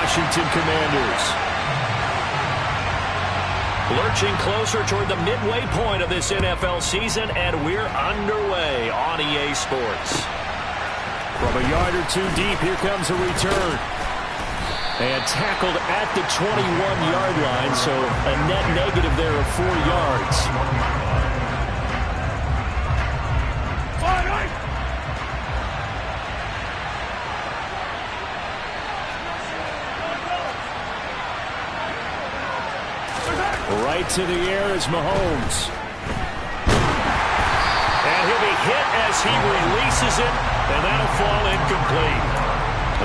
Washington Commanders. Lurching closer toward the midway point of this NFL season, and we're underway on EA Sports. From a yard or two deep, here comes a return. And tackled at the 21-yard line, so a net negative there of 4 yards. Right to the air is Mahomes. And he'll be hit as he releases it, and that'll fall incomplete.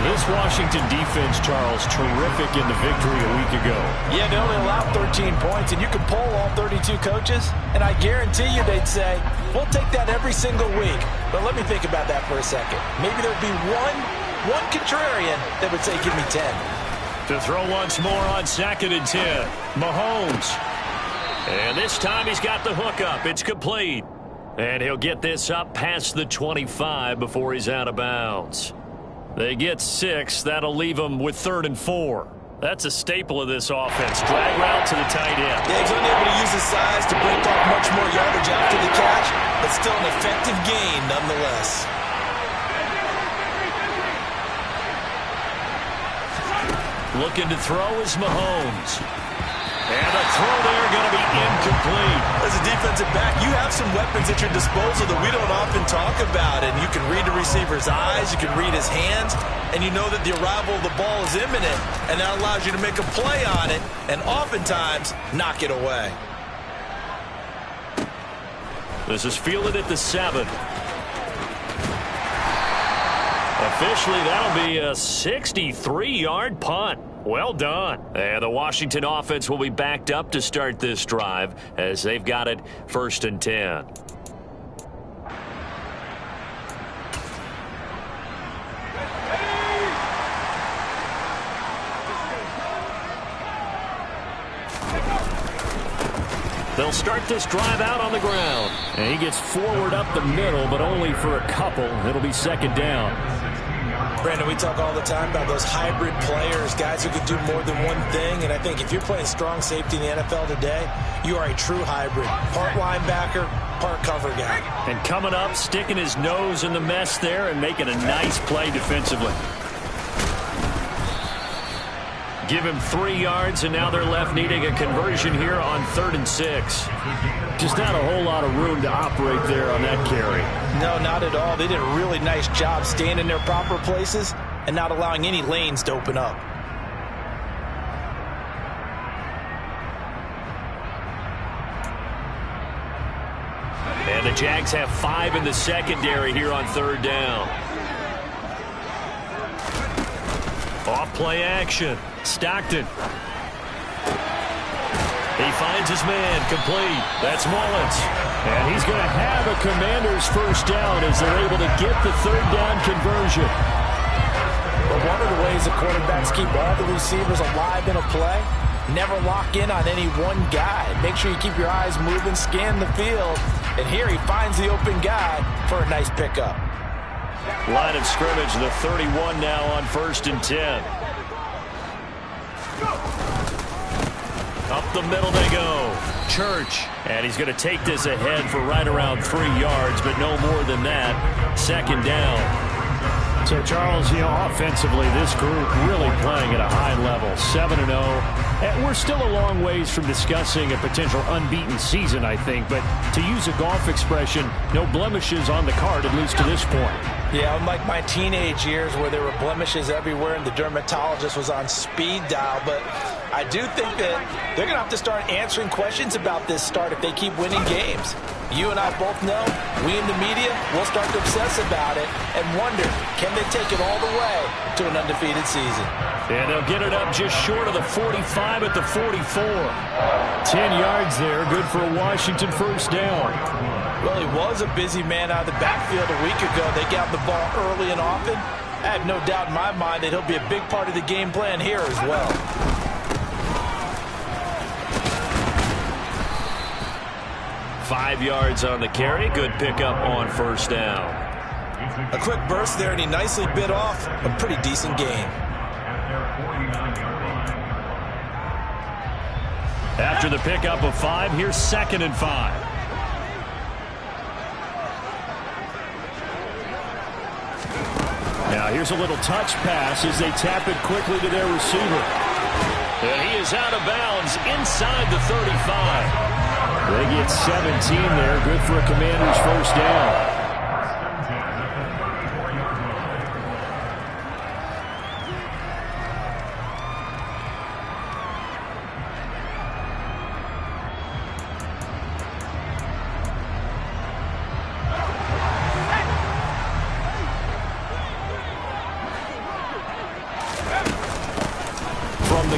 This Washington defense, Charles, terrific in the victory a week ago. Yeah, they only allowed 13 points, and you can poll all 32 coaches, and I guarantee you they'd say, we'll take that every single week. But let me think about that for a second. Maybe there'd be one contrarian that would say, give me 10. To throw once more on 2nd and 10. Mahomes. And this time he's got the hook up. It's complete. And he'll get this up past the 25 before he's out of bounds. They get 6. That'll leave them with 3rd and 4. That's a staple of this offense. Drag route to the tight end. Yeah, he's unable to use his size to break off much more yardage after the catch, but still an effective gain nonetheless. Looking to throw is Mahomes. And the throw there going to be incomplete. As a defensive back, you have some weapons at your disposal that we don't often talk about. And you can read the receiver's eyes, you can read his hands, and you know that the arrival of the ball is imminent. And that allows you to make a play on it and oftentimes knock it away. This is fielded at the 7. Officially, that'll be a 63-yard punt. Well done. And the Washington offense will be backed up to start this drive as they've got it 1st and 10. They'll start this drive out on the ground. And he gets forward up the middle, but only for a couple. It'll be 2nd down. Brandon, we talk all the time about those hybrid players, guys who can do more than one thing. And I think if you're playing strong safety in the NFL today, you are a true hybrid. Part linebacker, part cover guy. And coming up, sticking his nose in the mess there and making a nice play defensively. Give him 3 yards, and now they're left needing a conversion here on 3rd and 6. Just not a whole lot of room to operate there on that carry. No, not at all. They did a really nice job staying in their proper places and not allowing any lanes to open up. And the Jags have 5 in the secondary here on 3rd down. Off play action. Stockton. He finds his man, complete. That's Mullins. And he's going to have a Commanders 1st down as they're able to get the 3rd down conversion. But one of the ways the quarterbacks keep all the receivers alive in a play, never lock in on any one guy. Make sure you keep your eyes moving, scan the field. And here he finds the open guy for a nice pickup. Line of scrimmage, the 31 now on 1st and 10. Up the middle they go. Church. And he's going to take this ahead for right around 3 yards, but no more than that. 2nd down. So, Charles, offensively, this group really playing at a high level, 7-0. And we're still a long ways from discussing a potential unbeaten season, I think. But to use a golf expression, no blemishes on the card, at least to this point. Yeah, unlike my teenage years where there were blemishes everywhere and the dermatologist was on speed dial. But I do think that they're going to have to start answering questions about this start if they keep winning games. You and I both know, we in the media will start to obsess about it and wonder, can they take it all the way to an undefeated season? And they'll get it up just short of the 45 at the 44. 10 yards there, good for a Washington 1st down. Well, he was a busy man out of the backfield a week ago. They got the ball early and often. I have no doubt in my mind that he'll be a big part of the game plan here as well. Five yards on the carry. Good pickup on 1st down. A quick burst there, and he nicely bit off a pretty decent gain. After the pickup of 5, here's 2nd and 5. Now here's a little touch pass as they tap it quickly to their receiver. And he is out of bounds inside the 35. They get 17 there. Good for a Commanders first down.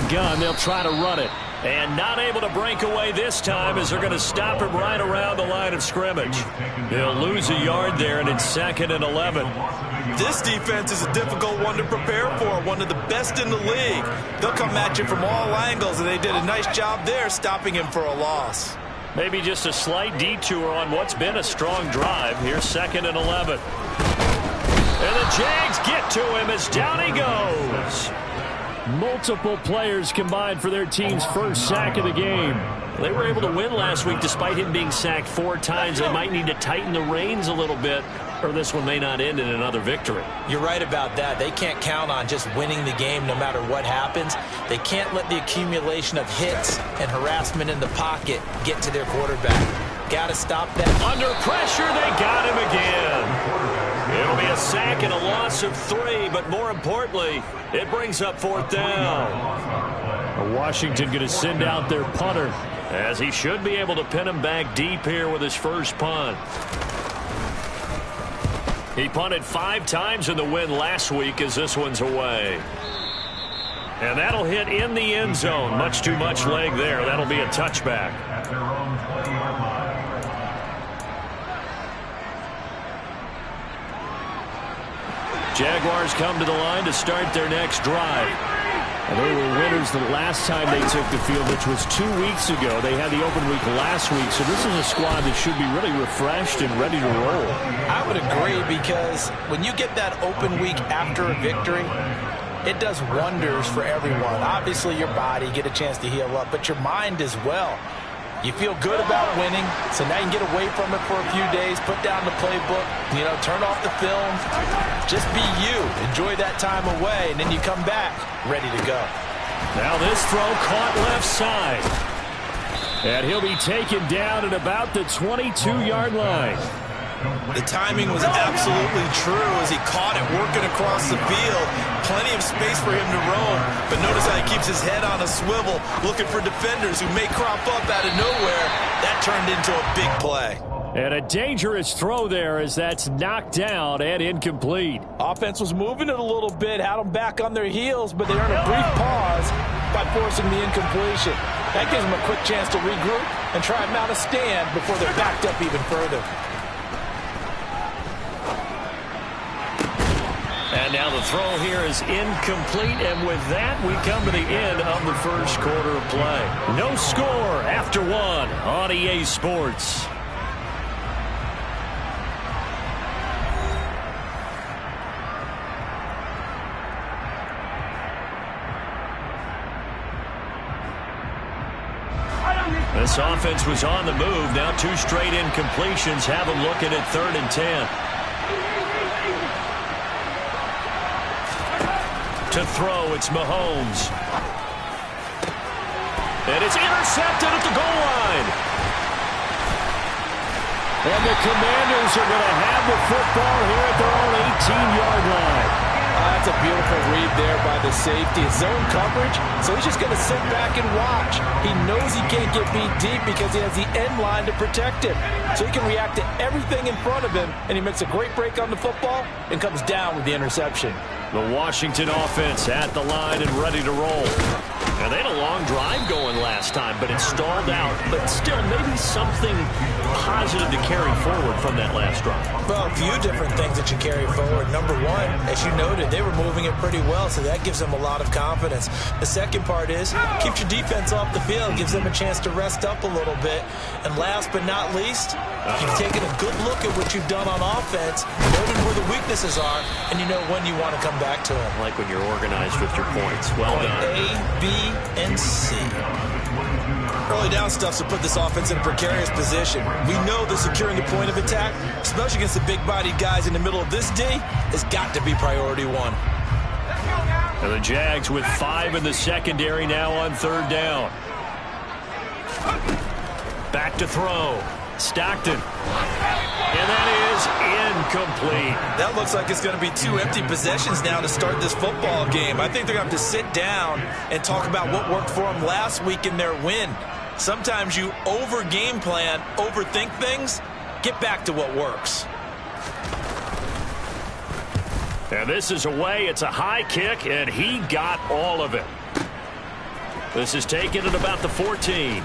Gun, they'll try to run it, and not able to break away this time as they're going to stop him right around the line of scrimmage. He'll lose a yard there, and it's 2nd and 11. This defense is a difficult one to prepare for, one of the best in the league. They'll come at you from all angles, and they did a nice job there stopping him for a loss. Maybe just a slight detour on what's been a strong drive. Here's 2nd and 11. And the Jags get to him as down he goes. Multiple players combined for their team's first sack of the game. They were able to win last week despite him being sacked 4 times. They might need to tighten the reins a little bit, or this one may not end in another victory. You're right about that. They can't count on just winning the game no matter what happens. They can't let the accumulation of hits and harassment in the pocket get to their quarterback. Got to stop that. Under pressure, they got him again. It'll be a sack and a loss of 3, but more importantly, it brings up 4th down. Washington going to send out their punter, as he should be able to pin him back deep here with his first punt. He punted 5 times in the win last week as this one's away. And that'll hit in the end zone. Much too much leg there. That'll be a touchback. Jaguars come to the line to start their next drive. And they were winners the last time they took the field, which was 2 weeks ago. They had the open week last week, so this is a squad that should be really refreshed and ready to roll. I would agree, because when you get that open week after a victory, it does wonders for everyone. Obviously, your body, get a chance to heal up, but your mind as well. You feel good about winning, so now you can get away from it for a few days, put down the playbook, turn off the film. Just be you. Enjoy that time away, and then you come back ready to go. Now this throw caught left side. And he'll be taken down at about the 22-yard line. The timing was absolutely true as he caught it working across the field. Plenty of space for him to roam, but notice how he keeps his head on a swivel, looking for defenders who may crop up out of nowhere. That turned into a big play. And a dangerous throw there as that's knocked down and incomplete. Offense was moving it a little bit, had them back on their heels, but they earned a brief pause by forcing the incompletion. That gives them a quick chance to regroup and try and mount a stand before they're backed up even further. And now the throw here is incomplete, and with that, we come to the end of the first quarter of play. No score after 1 on EA Sports. This offense was on the move. Now 2 straight incompletions have them looking at 3rd and 10. To throw, it's Mahomes. And it's intercepted at the goal line. And the Commanders are going to have the football here at their own 18-yard line. That's a beautiful read there by the safety. It's zone coverage, so he's just going to sit back and watch. He knows he can't get beat deep because he has the end line to protect him. So he can react to everything in front of him, and he makes a great break on the football and comes down with the interception. The Washington offense at the line and ready to roll. And they had a long drive going last time, but it stalled out. But still, maybe something positive to carry forward from that last drive. Well, a few different things that you carry forward. Number one, as you noted, they were moving it pretty well, so that gives them a lot of confidence. The second part is, keeps your defense off the field, gives them a chance to rest up a little bit. And last but not least, you've taken a good look at what you've done on offense, noted where the weaknesses are, and you know when you want to come back to them. Like when you're organized with your points. Well done. A, B, and C. Early down stuff to put this offense in a precarious position. We know that securing the point of attack, especially against the big-bodied guys in the middle of this D, has got to be priority one. And the Jags with 5 in the secondary now on 3rd down. Back to throw. Stockton. And that is incomplete. That looks like it's going to be 2 empty possessions now to start this football game. I think they're going to have to sit down and talk about what worked for them last week in their win. Sometimes you over-game plan, overthink things. Get back to what works. And this is away. It's a high kick, and he got all of it. This is taken at about the 14.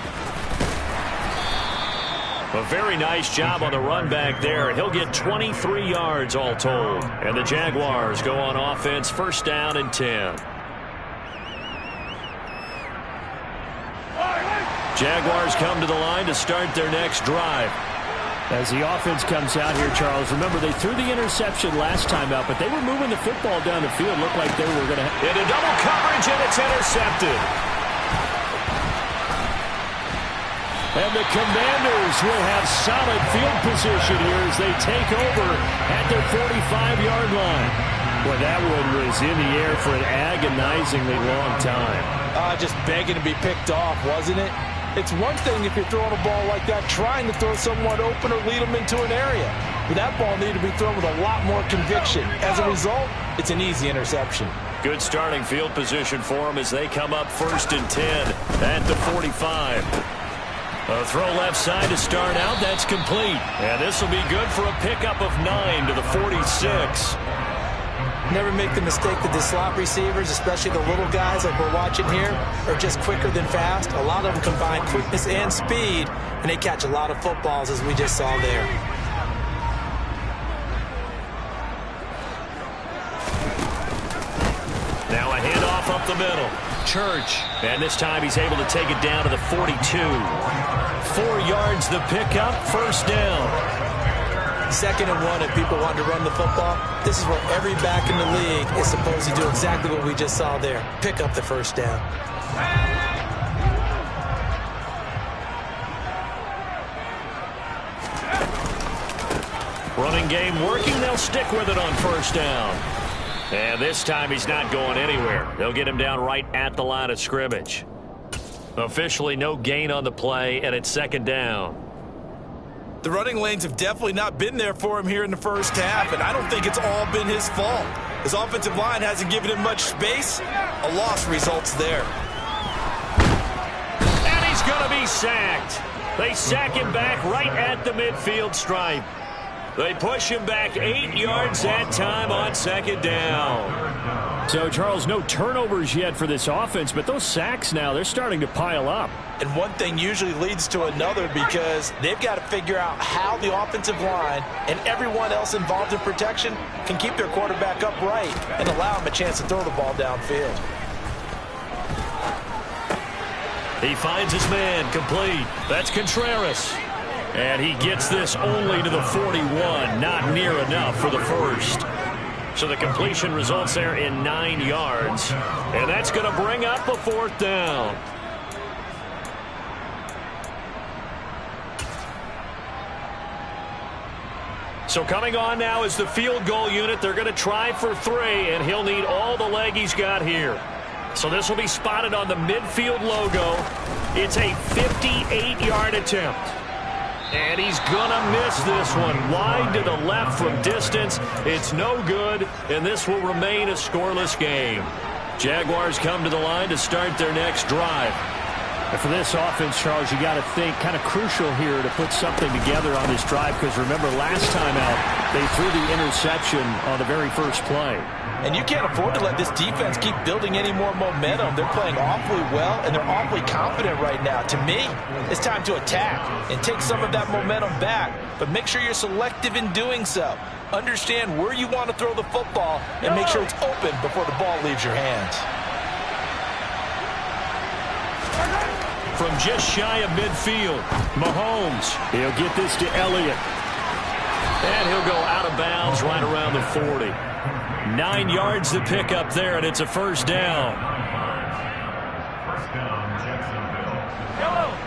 A very nice job on the run back there. He'll get 23 yards all told. And the Jaguars go on offense, 1st down and 10. Jaguars come to the line to start their next drive. As the offense comes out here, Charles, remember they threw the interception last time out, but they were moving the football down the field. Looked like they were going to... Into double coverage, and it's intercepted. And the Commanders will have solid field position here as they take over at their 45-yard line. Well, that one was in the air for an agonizingly long time. Just begging to be picked off, wasn't it? It's one thing if you're throwing a ball like that, trying to throw someone open or lead them into an area. But that ball needed to be thrown with a lot more conviction. As a result, it's an easy interception. Good starting field position for them as they come up 1st and 10 at the 45. A throw left side to start out. That's complete. And this will be good for a pickup of 9 to the 46. Never make the mistake that the slot receivers, especially the little guys like we're watching here, are just quicker than fast. A lot of them combine quickness and speed, and they catch a lot of footballs, as we just saw there. Now a handoff up the middle. Church. And this time he's able to take it down to the 42. 4 yards the pickup, 1st down. 2nd and 1 if people want to run the football. This is where every back in the league is supposed to do exactly what we just saw there. Pick up the 1st down. Running game working. They'll stick with it on 1st down. And this time he's not going anywhere. They'll get him down right at the line of scrimmage. Officially no gain on the play, and it's 2nd down. The running lanes have definitely not been there for him here in the 1st half, and I don't think it's all been his fault. His offensive line hasn't given him much space. A loss results there. And he's going to be sacked. They sack him back right at the midfield stripe. They push him back 8 yards that time on 2nd down. So, Charles, no turnovers yet for this offense, but those sacks now, they're starting to pile up. And one thing usually leads to another because they've got to figure out how the offensive line and everyone else involved in protection can keep their quarterback upright and allow him a chance to throw the ball downfield. He finds his man, complete. That's Contreras. And he gets this only to the 41, not near enough for the 1st. So the completion results there in 9 yards. And that's going to bring up a 4th down. So coming on now is the field goal unit. They're going to try for 3, and he'll need all the leg he's got here. So this will be spotted on the midfield logo. It's a 58-yard attempt. And he's going to miss this one. Wide to the left from distance. It's no good, and this will remain a scoreless game. Jaguars come to the line to start their next drive. And for this offense, Charles, you got to think kind of crucial here to put something together on this drive, because remember last time out they threw the interception on the very first play. And you can't afford to let this defense keep building any more momentum. They're playing awfully well, and they're awfully confident right now. To me, it's time to attack and take some of that momentum back, but make sure you're selective in doing so. Understand where you want to throw the football and make sure it's open before the ball leaves your hands. From just shy of midfield, Mahomes. He'll get this to Elliott. And he'll go out of bounds right around the 40. 9 yards to pick up there, and it's a first down. First down, Jacksonville.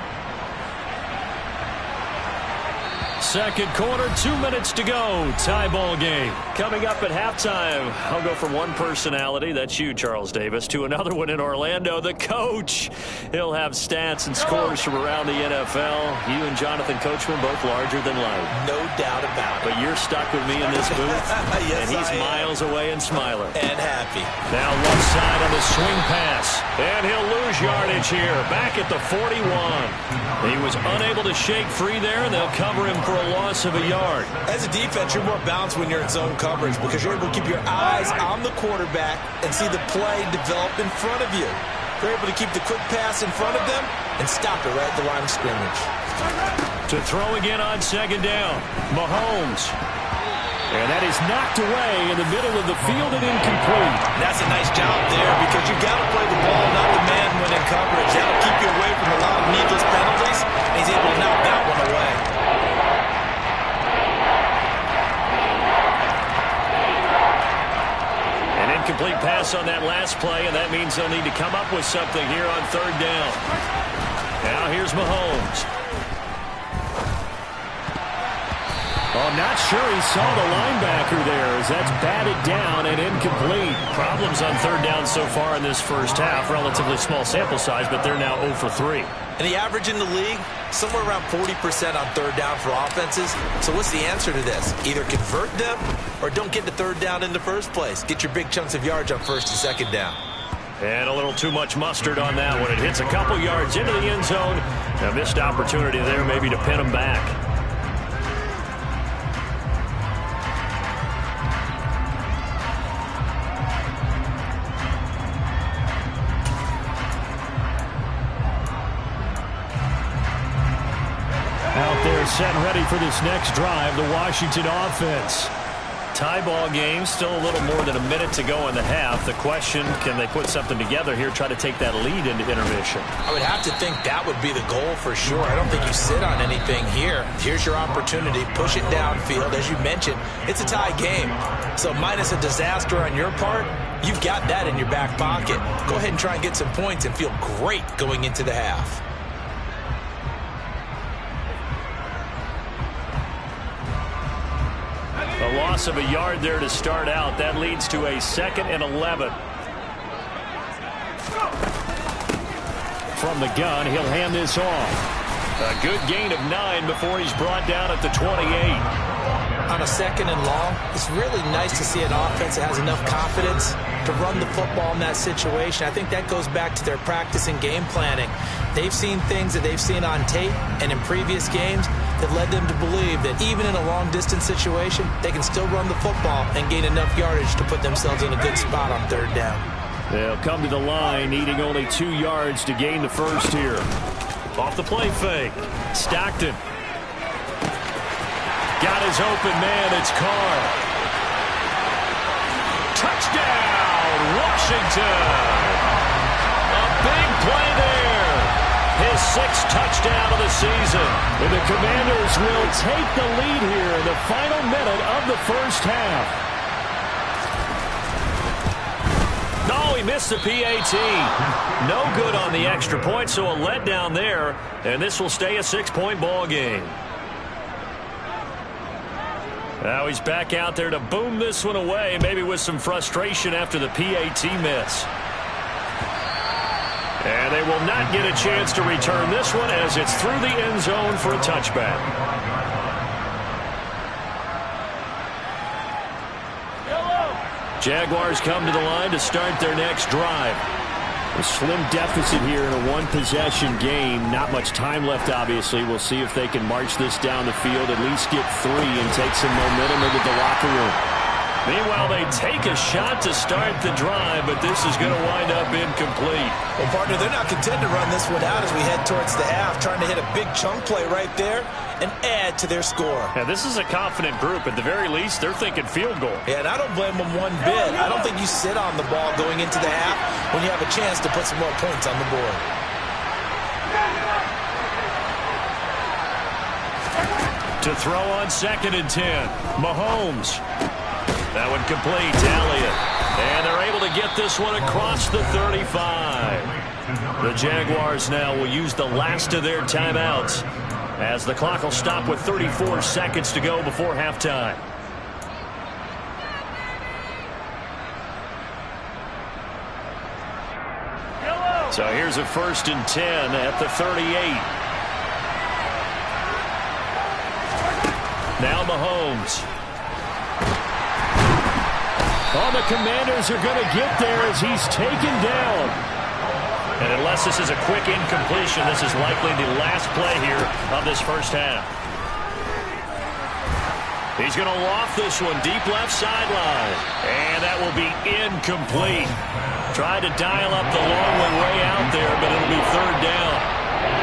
Second quarter, 2 minutes to go. Tie ball game. Coming up at halftime, I'll go from one personality, that's you, Charles Davis, to another one in Orlando, the coach. He'll have stats and scores from around the NFL. You and Jonathan Coachman both larger than life. No doubt about it. But you're stuck with me in this booth, yes, and he's miles away and smiling. And happy. Now left side on the swing pass, and he'll lose yardage here, back at the 41. He was unable to shake free there, and they'll cover him for a loss of a yard. As a defense, you're more balanced when you're in zone coverage because you're able to keep your eyes on the quarterback and see the play develop in front of you. You're able to keep the quick pass in front of them and stop it right at the line of scrimmage. To throw again on second down, Mahomes. And that is knocked away in the middle of the field and incomplete. That's a nice job there because you got to play the ball, not the man when in coverage. That'll keep you away from a lot of needless penalties, and he's able to knock that one away. An incomplete pass on that last play, and that means they'll need to come up with something here on third down. Now here's Mahomes. Oh, not sure he saw the linebacker there as that's batted down and incomplete. Problems on third down so far in this first half. Relatively small sample size, but they're now 0 for 3. And the average in the league, somewhere around 40% on third down for offenses. So what's the answer to this? Either convert them or don't get to third down in the first place. Get your big chunks of yards on first and second down. And a little too much mustard on that one. It hits a couple yards into the end zone. A missed opportunity there maybe to pin them back. Set and ready for this next drive, the Washington offense. Tie ball game, still a little more than a minute to go in the half. The question, can they put something together here, try to take that lead into intermission? I would have to think that would be the goal for sure. I don't think you sit on anything here. Here's your opportunity. Push it downfield. As you mentioned, it's a tie game. So minus a disaster on your part, you've got that in your back pocket. Go ahead and try and get some points and feel great going into the half. A loss of a yard there to start out. That leads to a 2nd and 11. From the gun, he'll hand this off. A good gain of 9 before he's brought down at the 28. On a 2nd and long, it's really nice to see an offense that has enough confidence to run the football in that situation. I think that goes back to their practice and game planning. They've seen things that they've seen on tape and in previous games that led them to believe that even in a long-distance situation, they can still run the football and gain enough yardage to put themselves in a good spot on third down. They'll come to the line, needing only 2 yards to gain the first here. Off the play fake. Stockton. Got his open man. It's Carr. Touchdown, Washington. A big play there. His 6th touchdown of the season. And the Commanders will take the lead here in the final minute of the first half. No, he missed the PAT. No good on the extra point, so a letdown there. And this will stay a 6-point ball game. Now he's back out there to boom this one away, maybe with some frustration after the PAT miss. And they will not get a chance to return this one as it's through the end zone for a touchback. Jaguars come to the line to start their next drive. A slim deficit here in a one-possession game. Not much time left, obviously. We'll see if they can march this down the field, at least get 3 and take some momentum into the locker room. Meanwhile, they take a shot to start the drive, but this is going to wind up incomplete. Well, partner, they're not content to run this one out as we head towards the half, trying to hit a big chunk play right there and add to their score. Yeah, this is a confident group. At the very least, they're thinking field goal. Yeah, and I don't blame them one bit. I don't think you sit on the ball going into the half when you have a chance to put some more points on the board. To throw on 2nd and 10, Mahomes. That one complete, Elliott. And they're able to get this one across the 35. The Jaguars now will use the last of their timeouts as the clock will stop with 34 seconds to go before halftime. So here's a 1st and 10 at the 38. Now Mahomes. Oh, the Commanders are going to get there as he's taken down. And unless this is a quick incompletion, this is likely the last play here of this first half. He's going to loft this one deep left sideline. And that will be incomplete. Tried to dial up the long one way out there, but it'll be 3rd down.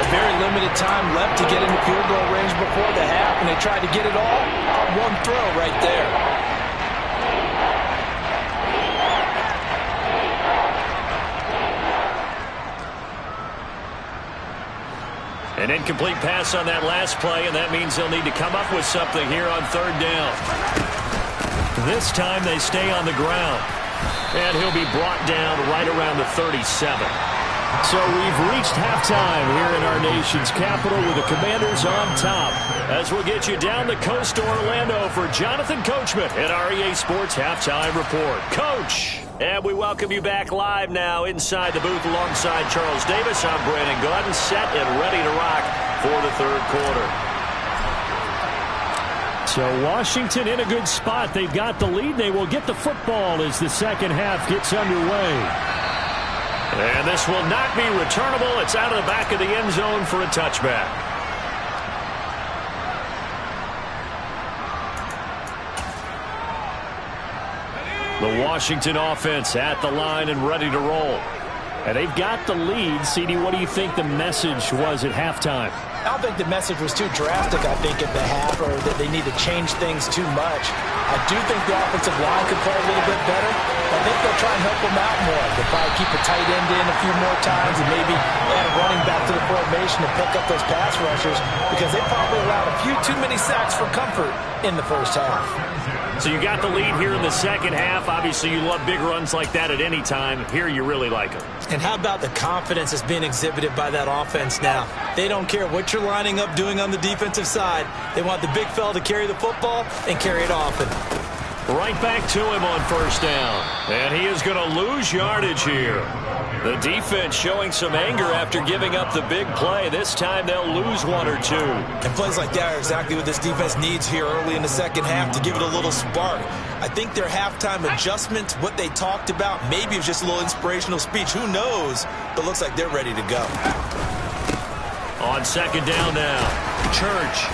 Very limited time left to get into field goal range before the half, and they tried to get it all on one throw right there. An incomplete pass on that last play, and that means they'll need to come up with something here on 3rd down. This time they stay on the ground. And he'll be brought down right around the 37. So we've reached halftime here in our nation's capital with the Commanders on top. As we'll get you down the coast to Orlando for Jonathan Coachman at our EA Sports Halftime Report. Coach! And we welcome you back live now inside the booth alongside Charles Davis. I'm Brandon Gaudin, set and ready to rock for the 3rd quarter. So Washington in a good spot. They've got the lead. They will get the football as the second half gets underway. And this will not be returnable. It's out of the back of the end zone for a touchback. The Washington offense at the line and ready to roll. And they've got the lead. CD, what do you think the message was at halftime? I don't think the message was too drastic, I think, at the half, or that they need to change things too much. I do think the offensive line could play a little bit better. I think they'll try and help them out more. They'll probably keep a tight end in a few more times and maybe add a running back to the formation and pick up those pass rushers because they probably allowed a few too many sacks for comfort in the first half. So you got the lead here in the second half. Obviously, you love big runs like that at any time. Here, you really like them. And how about the confidence that's being exhibited by that offense now? They don't care what you're lining up doing on the defensive side. They want the big fella to carry the football and carry it often. Right back to him on 1st down. And he is going to lose yardage here. The defense showing some anger after giving up the big play. This time they'll lose 1 or 2. And plays like that are exactly what this defense needs here early in the second half to give it a little spark. I think their halftime adjustment, what they talked about, maybe it was just a little inspirational speech. Who knows? But looks like they're ready to go. On 2nd down now, Church.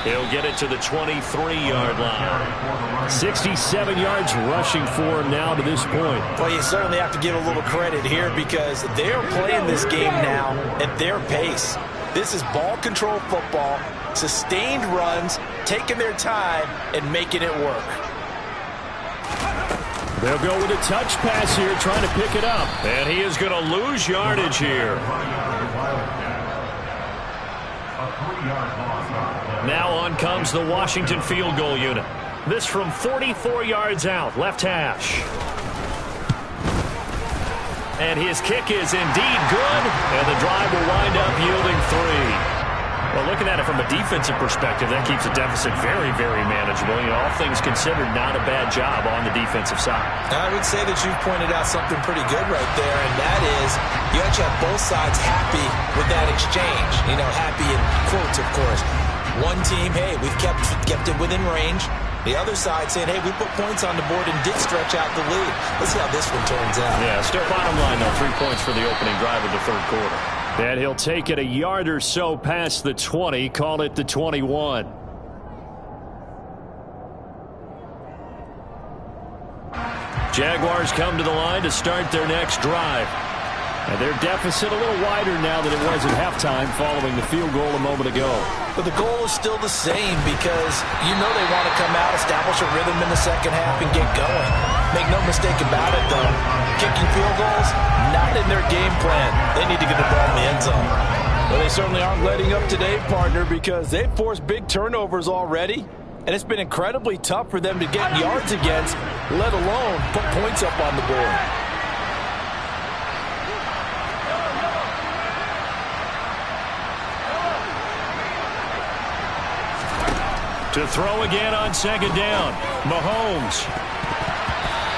He'll get it to the 23-yard line. 67 yards rushing for him now to this point. Well, you certainly have to give a little credit here because they're playing this game now at their pace. This is ball control football, sustained runs, taking their time, and making it work. They'll go with a touch pass here, trying to pick it up. And he is going to lose yardage here. Now on comes the Washington field goal unit. This from 44 yards out, left hash. And his kick is indeed good, and the drive will wind up yielding 3. Well, looking at it from a defensive perspective, that keeps the deficit very, very manageable. You know, all things considered, not a bad job on the defensive side. I would say that you've pointed out something pretty good right there, and that is you actually have both sides happy with that exchange. You know, happy in quotes, of course. One team, hey, we've kept it within range. The other side saying, hey, we put points on the board and did stretch out the lead. Let's see how this one turns out. Yeah, still bottom line, though, 3 points for the opening drive of the third quarter. And he'll take it a yard or so past the 20, call it the 21. Jaguars come to the line to start their next drive. And their deficit a little wider now than it was at halftime following the field goal a moment ago. But the goal is still the same because you know they want to come out, establish a rhythm in the second half, and get going. Make no mistake about it, though. Kicking field goals, not in their game plan. They need to get the ball in the end zone. Well, they certainly aren't letting up today, partner, because they've forced big turnovers already. And it's been incredibly tough for them to get yards against, let alone put points up on the board. To throw again on second down, Mahomes.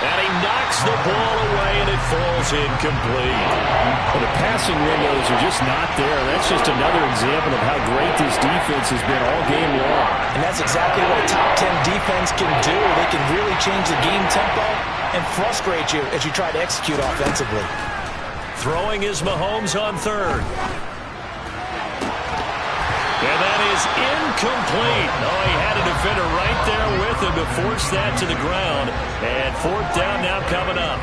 And he knocks the ball away, and it falls incomplete. Well, the passing windows are just not there. That's just another example of how great this defense has been all game long. And that's exactly what a top 10 defense can do. They can really change the game tempo and frustrate you as you try to execute offensively. Throwing is Mahomes on third. And that is incomplete. Oh, he had a defender right there with him to force that to the ground. And fourth down now coming up.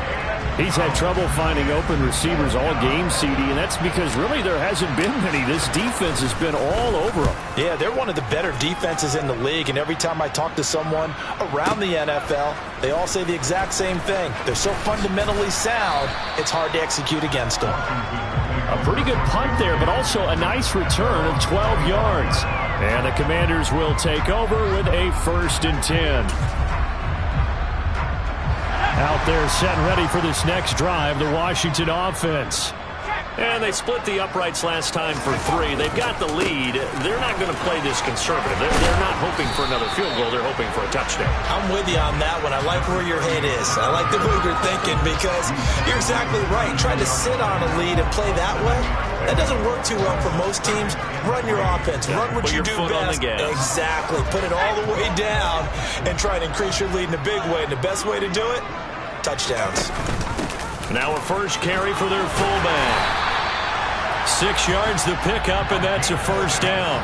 He's had trouble finding open receivers all game, CD, and that's because really there hasn't been many. This defense has been all over them. Yeah, they're one of the better defenses in the league, and every time I talk to someone around the NFL, they all say the exact same thing. They're so fundamentally sound, it's hard to execute against them. A pretty good punt there, but also a nice return of 12 yards. And the Commanders will take over with a 1st and 10. Out there set and ready for this next drive, the Washington offense. And they split the uprights last time for 3. They've got the lead. They're not going to play this conservative. They're not hoping for another field goal. They're hoping for a touchdown. I'm with you on that one. I like where your head is. I like the way you're thinking because you're exactly right. Trying to sit on a lead and play that way, that doesn't work too well for most teams. Run your offense. Run what you do best. Exactly. Put it all the way down and try to increase your lead in a big way. And the best way to do it, touchdowns. Now a first carry for their fullback. 6 yards the pickup, and that's a 1st down.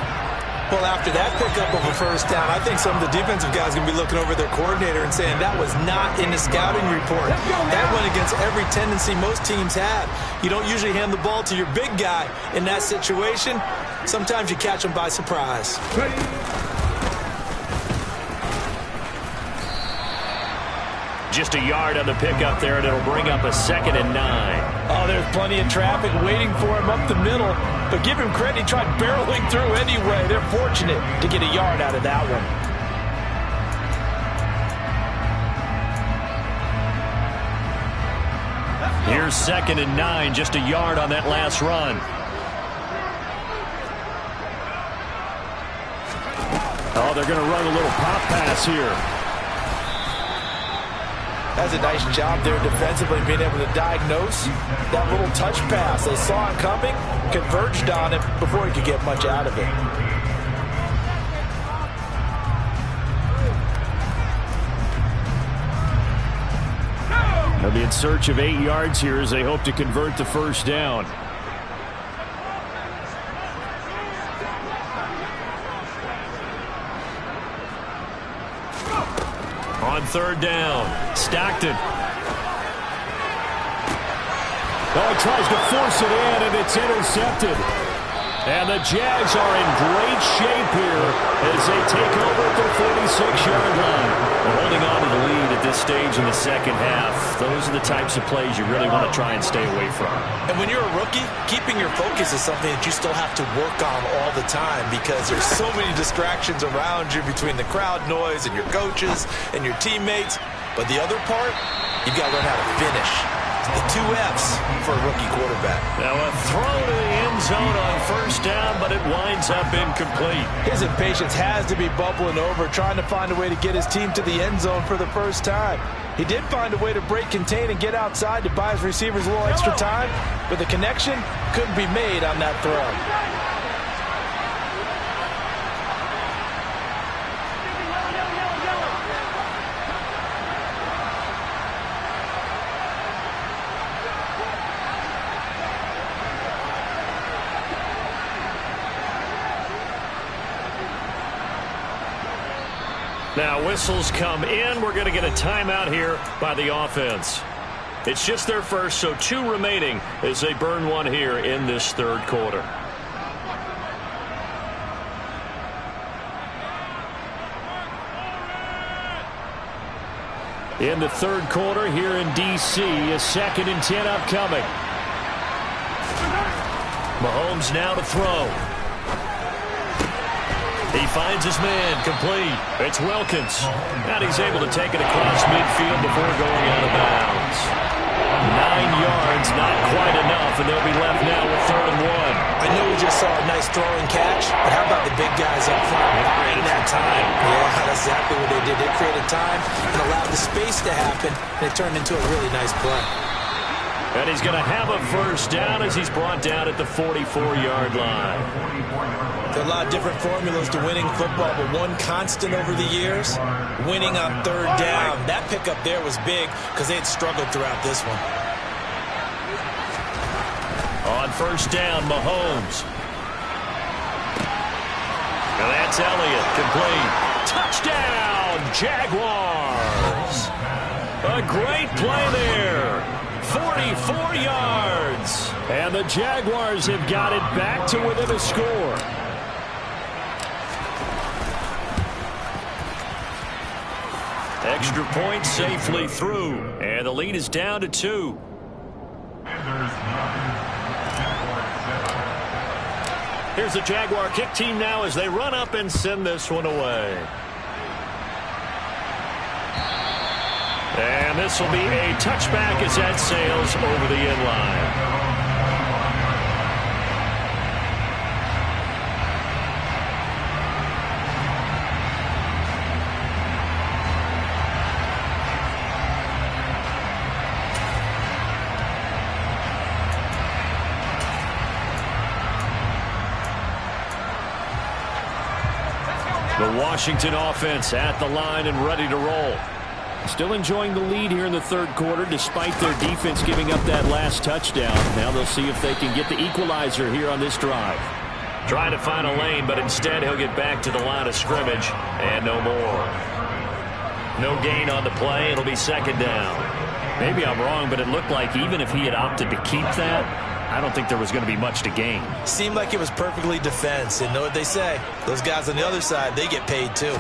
Well, after that pickup of a 1st down, I think some of the defensive guys are going to be looking over their coordinator and saying that was not in the scouting report. That went against every tendency most teams have. You don't usually hand the ball to your big guy in that situation. Sometimes you catch them by surprise. Just a yard on the pickup there, and it'll bring up a 2nd and 9. Oh, there's plenty of traffic waiting for him up the middle. But give him credit, he tried barreling through anyway. They're fortunate to get a yard out of that one. Here's 2nd and 9, just a yard on that last run. Oh, they're going to run a little pop pass here. That's a nice job there defensively, being able to diagnose that little touch pass. They saw it coming, converged on it before he could get much out of it. They'll be in search of 8 yards here as they hope to convert the 1st down. On 3rd down, Stockton. Oh, he tries to force it in, and it's intercepted. And the Jags are in great shape here as they take over at their 46-yard line. They're holding on to the lead at this stage in the second half. Those are the types of plays you really want to try and stay away from. And when you're a rookie, keeping your focus is something that you still have to work on all the time because there's so many distractions around you between the crowd noise and your coaches and your teammates. But the other part, you've got to learn how to finish. The 2 F's for a rookie quarterback. Now a throw to the end zone on 1st down, but it winds up incomplete. His impatience has to be bubbling over, trying to find a way to get his team to the end zone for the first time. He did find a way to break contain and get outside to buy his receivers a little extra time, but the connection couldn't be made on that throw. Now whistles come in. We're going to get a timeout here by the offense. It's just their first, so 2 remaining as they burn one here in this third quarter. In the third quarter here in D.C., a 2nd and 10 upcoming. Mahomes now to throw. He finds his man, complete. It's Wilkins. And he's able to take it across midfield before going out of bounds. 9 yards, not quite enough, and they'll be left now with 3rd and 1. I know we just saw a nice throwing catch, but how about the big guys up front? They created that time. Yeah, that's exactly what they did. They created time and allowed the space to happen, and it turned into a really nice play. And he's going to have a first down as he's brought down at the 44-yard line. There are a lot of different formulas to winning football, but one constant over the years, winning on 3rd down. That pickup there was big because they had struggled throughout this one. On 1st down, Mahomes. And that's Elliott, complete. Touchdown, Jaguars. A great play there. 44 yards. And the Jaguars have got it back to within a score. Extra point safely through. And the lead is down to 2. Here's the Jaguar kick team now as they run up and send this one away. And this will be a touchback as that sails over the end line. The Washington offense at the line and ready to roll. Still enjoying the lead here in the third quarter despite their defense giving up that last touchdown. Now they'll see if they can get the equalizer here on this drive. Trying to find a lane, but instead he'll get back to the line of scrimmage and no more. No gain on the play. It'll be 2nd down. Maybe I'm wrong, but it looked like even if he had opted to keep that, I don't think there was going to be much to gain. Seemed like it was perfectly defense. And know what they say? Those guys on the other side, they get paid too.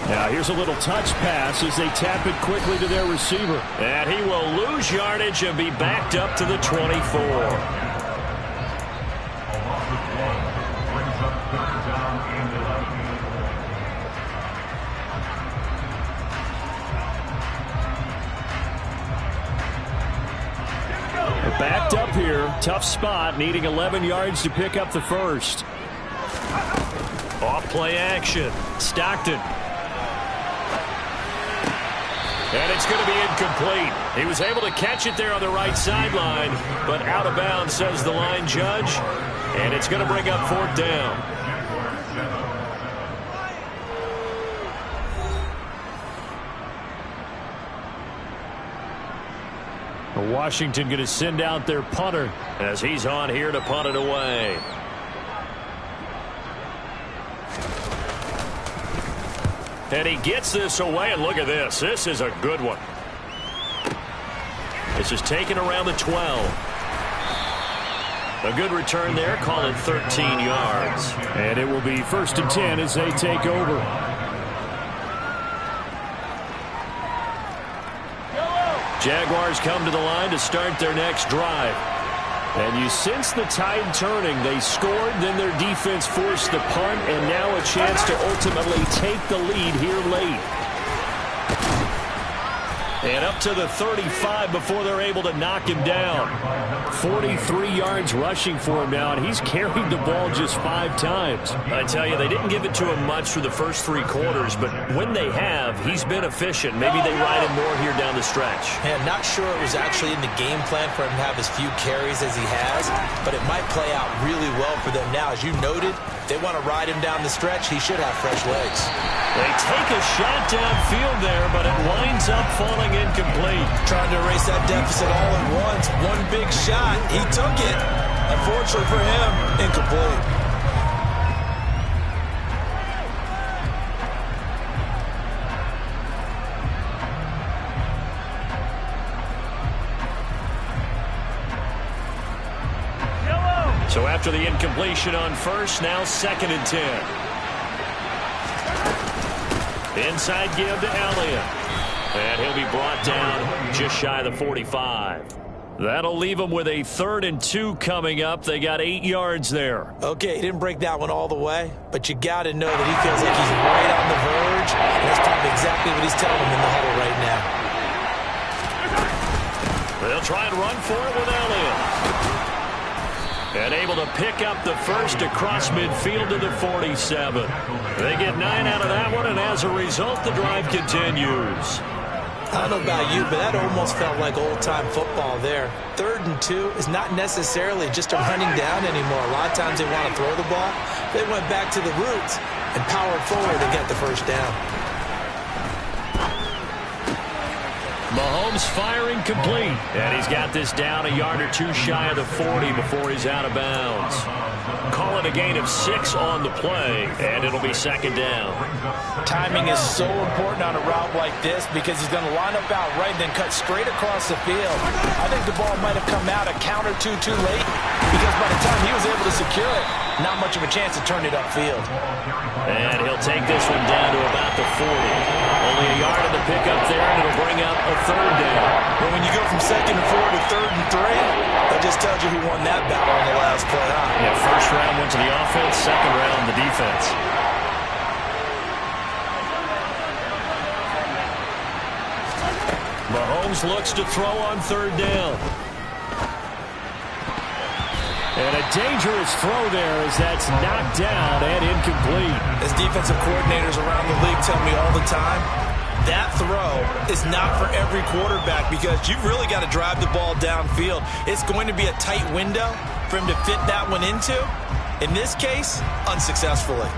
Now here's a little touch pass as they tap it quickly to their receiver. And he will lose yardage and be backed up to the 24. Backed up here. Tough spot, needing 11 yards to pick up the first. Off play action. Stockton. And it's going to be incomplete. He was able to catch it there on the right sideline, but out of bounds, says the line judge. And it's going to bring up 4th down. Washington going to send out their punter as he's on here to punt it away. And he gets this away, and look at this. This is a good one. This is taken around the 12. A good return there. Call it 13 yards. And it will be 1st and 10 as they take over. Jaguars come to the line to start their next drive. And you sense the tide turning. They scored, then their defense forced the punt, and now a chance to ultimately take the lead here late. And up to the 35 before they're able to knock him down. 43 yards rushing for him now, and he's carried the ball just 5 times. I tell you, they didn't give it to him much through the first 3 quarters, but when they have, he's been efficient. Maybe they ride him more here down the stretch. Yeah, not sure it was actually in the game plan for him to have as few carries as he has, but it might play out really well for them now. As you noted, if they want to ride him down the stretch, he should have fresh legs. They take a shot downfield there, but it winds up falling incomplete. Trying to erase that deficit all at once. One big shot. He took it. Unfortunately for him, incomplete. So after the incompletion on first, now 2nd and 10. Inside give to Elliott. And he'll be brought down just shy of the 45. That'll leave them with a 3rd and 2 coming up. They got 8 yards there. Okay, he didn't break that one all the way, but you got to know that he feels like he's right on the verge, and that's probably exactly what he's telling him in the huddle right now. They'll try and run for it with Elliott. And able to pick up the first across midfield to the 47. They get 9 out of that one, and as a result, the drive continues. I don't know about you, but that almost felt like old-time football there. 3rd and 2 is not necessarily just a running down anymore. A lot of times they want to throw the ball. They went back to the roots and powered forward to get the first down. Mahomes firing complete. And he's got this down a yard or 2 shy of the 40 before he's out of bounds. Call it a gain of 6 on the play, and it'll be 2nd down. Timing is so important on a route like this because he's going to line up out right and then cut straight across the field. I think the ball might have come out a count or two too late because by the time he was able to secure it, not much of a chance to turn it upfield. And he'll take this one down to about the 40. Only a yard in the pickup there, and it'll bring up a 3rd down. But when you go from 2nd and 4 to 3rd and 3, that just tells you who won that battle on the last play, huh? Yeah, first round went to the offense, 2nd round the defense. Mahomes looks to throw on 3rd down. And a dangerous throw there as that's knocked down and incomplete. As defensive coordinators around the league tell me all the time, that throw is not for every quarterback because you've really got to drive the ball downfield. It's going to be a tight window for him to fit that one into. In this case, unsuccessfully.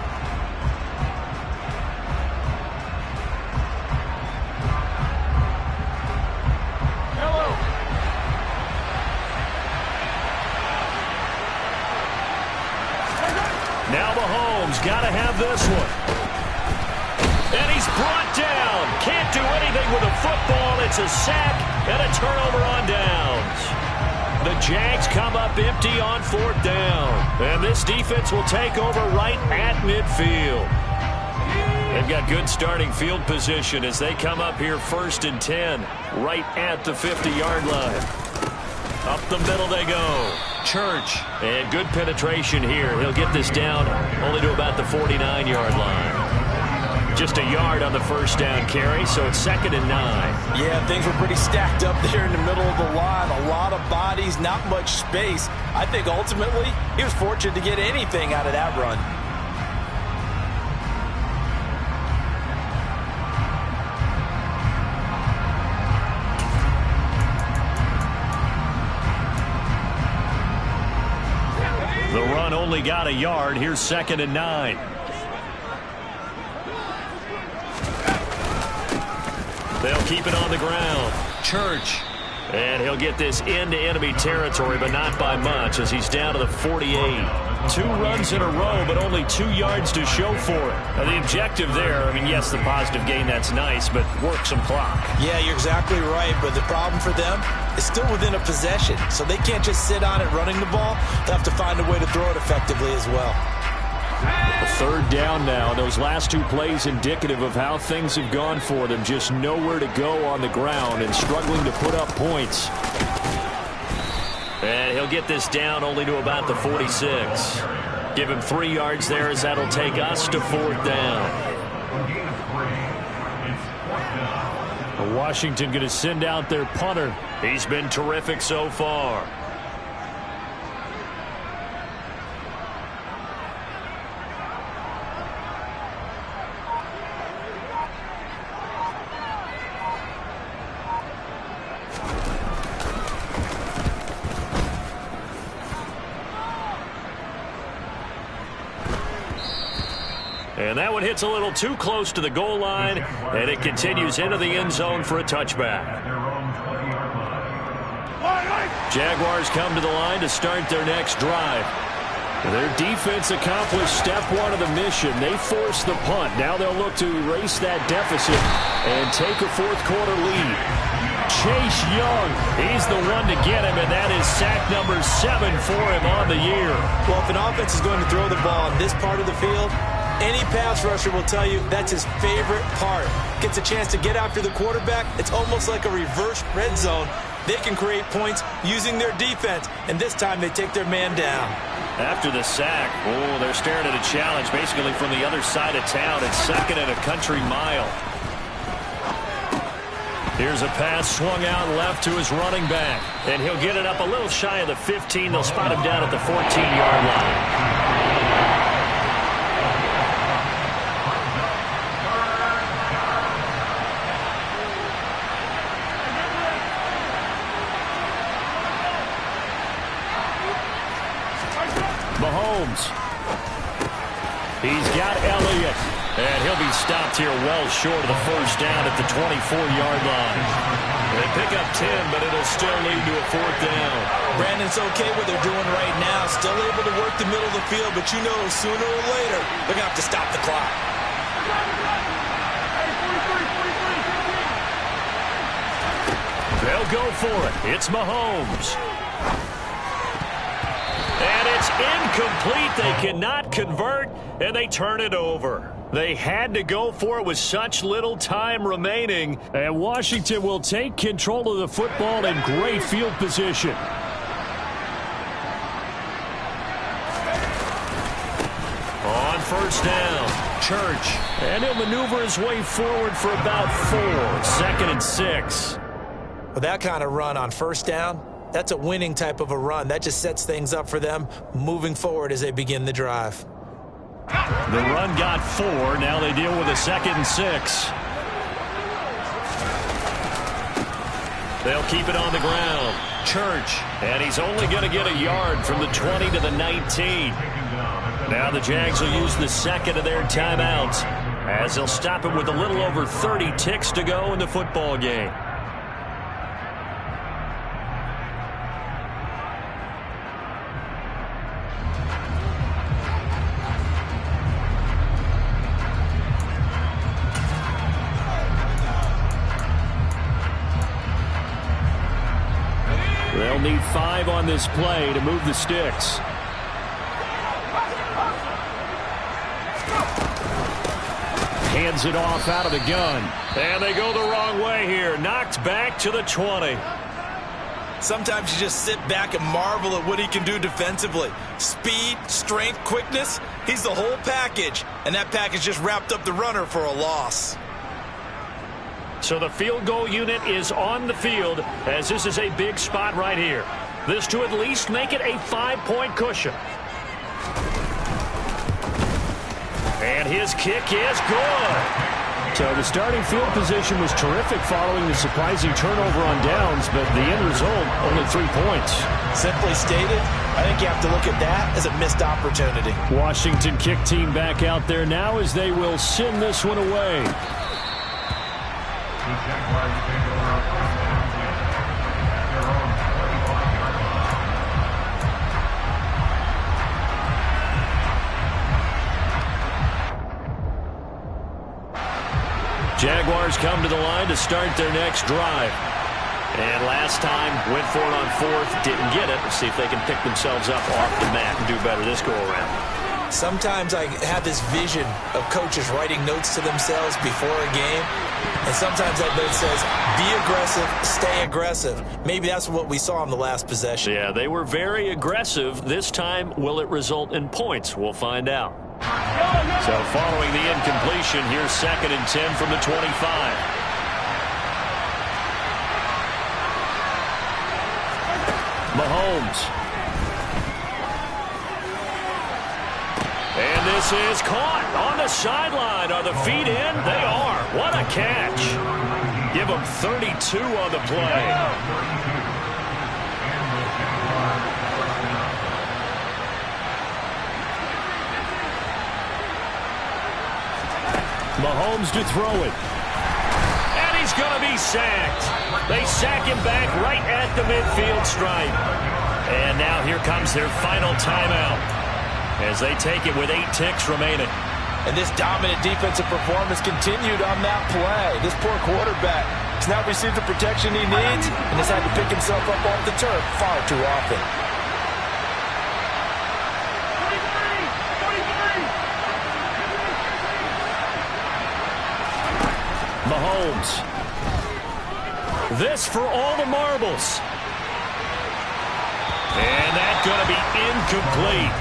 Now Mahomes got to have this one. And he's brought down. Can't do anything with a football. It's a sack and a turnover on downs. The Jags come up empty on 4th down. And this defense will take over right at midfield. They've got good starting field position as they come up here 1st and 10, right at the 50-yard line. Up the middle they go. Church. And good penetration here. He'll get this down only to about the 49-yard line. Just a yard on the 1st down carry, so it's 2nd and 9. Yeah, things were pretty stacked up there in the middle of the line. A lot of bodies, not much space. I think ultimately he was fortunate to get anything out of that run. The run only got a yard. Here's 2nd and 9. They'll keep it on the ground. Church. And he'll get this into enemy territory, but not by much as he's down to the 48. 2 runs in a row, but only 2 yards to show for it. Now, the objective there, I mean, yes, the positive gain, that's nice, but work some clock. Yeah, you're exactly right, but the problem for them is still within a possession, so they can't just sit on it running the ball. They'll have to find a way to throw it effectively as well. A 3rd down now. Those last 2 plays indicative of how things have gone for them. Just nowhere to go on the ground and struggling to put up points. And he'll get this down only to about the 46. Give him 3 yards there as that'll take us to 4th down. Washington going to send out their punter. He's been terrific so far. And that one hits a little too close to the goal line, and it continues into the end zone for a touchback. Jaguars come to the line to start their next drive. Their defense accomplished step 1 of the mission. They forced the punt. Now they'll look to erase that deficit and take a 4th quarter lead. Chase Young. He's the one to get him, and that is sack number 7 for him on the year. Well, if an offense is going to throw the ball on this part of the field, any pass rusher will tell you that's his favorite part. Gets a chance to get after the quarterback. It's almost like a reverse red zone. They can create points using their defense, and this time they take their man down. After the sack, they're staring at a challenge basically from the other side of town. It's 2nd and a country mile. Here's a pass swung out left to his running back, and he'll get it up a little shy of the 15. They'll spot him down at the 14-yard line. Mahomes. He's got Elliott. And he'll be stopped here well short of the first down at the 24-yard line. They pick up 10, but it'll still lead to a 4th down. Brandon's okay what they're doing right now. Still able to work the middle of the field, but you know sooner or later they're going to have to stop the clock. They'll go for it. It's Mahomes. And it's incomplete. They cannot convert, and they turn it over. They had to go for it with such little time remaining. And Washington will take control of the football in great field position. On first down, Church. And he'll maneuver his way forward for about 4. 2nd and 6. With that kind of run on first down, that's a winning type of a run. That just sets things up for them moving forward as they begin the drive. The run got 4. Now they deal with a 2nd and 6. They'll keep it on the ground. Church. And he's only going to get a yard from the 20 to the 19. Now the Jags will use the 2nd of their timeouts as they'll stop it with a little over 30 ticks to go in the football game. They'll need 5 on this play to move the sticks. Hands it off out of the gun. And they go the wrong way here. Knocked back to the 20. Sometimes you just sit back and marvel at what he can do defensively. Speed, strength, quickness. He's the whole package. And that package just wrapped up the runner for a loss. So the field goal unit is on the field as this is a big spot right here. This to at least make it a 5-point cushion. And his kick is good. So the starting field position was terrific following the surprising turnover on downs, but the end result, only 3 points. Simply stated, I think you have to look at that as a missed opportunity. Washington kick team back out there now as they will send this one away. Jaguars come to the line to start their next drive. And last time, went for it on 4th, didn't get it. Let's see if they can pick themselves up off the mat and do better this go-around. Sometimes I have this vision of coaches writing notes to themselves before a game. And sometimes that note says, be aggressive, stay aggressive. Maybe that's what we saw in the last possession. Yeah, they were very aggressive. This time, will it result in points? We'll find out. So following the incompletion, here's 2nd and 10 from the 25. Mahomes. And this is caught on the sideline. Are the feet in? They are. What a catch. Give them 32 on the play. Mahomes to throw it. And he's going to be sacked. They sack him back right at the midfield stripe. And now here comes their final timeout as they take it with 8 ticks remaining. And this dominant defensive performance continued on that play. This poor quarterback He's not received the protection he needs and has had to pick himself up off the turf far too often. Mahomes. This for all the marbles. And that's going to be incomplete.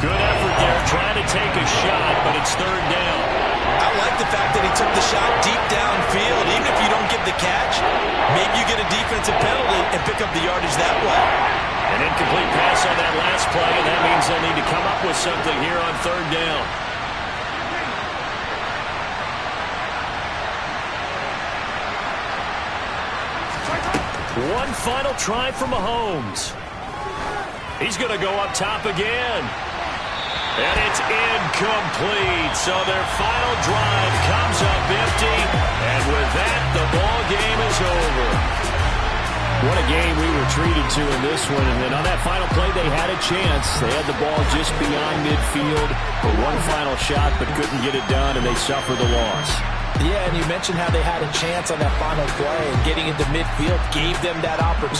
Good effort there trying to take a shot, but it's third down. I like the fact that he took the shot deep downfield. Even if you don't get the catch, maybe you get a defensive penalty and pick up the yardage that way. An incomplete pass on that last play, and that means they'll need to come up with something here on third down. One final try for Mahomes. He's going to go up top again. And it's incomplete. So their final drive comes up empty. And with that, the ball game is over. What a game we were treated to in this one. And then on that final play, they had a chance. They had the ball just beyond midfield for one final shot, but couldn't get it done, and they suffered the loss. Yeah, and you mentioned how they had a chance on that final play, and getting into midfield gave them that opportunity.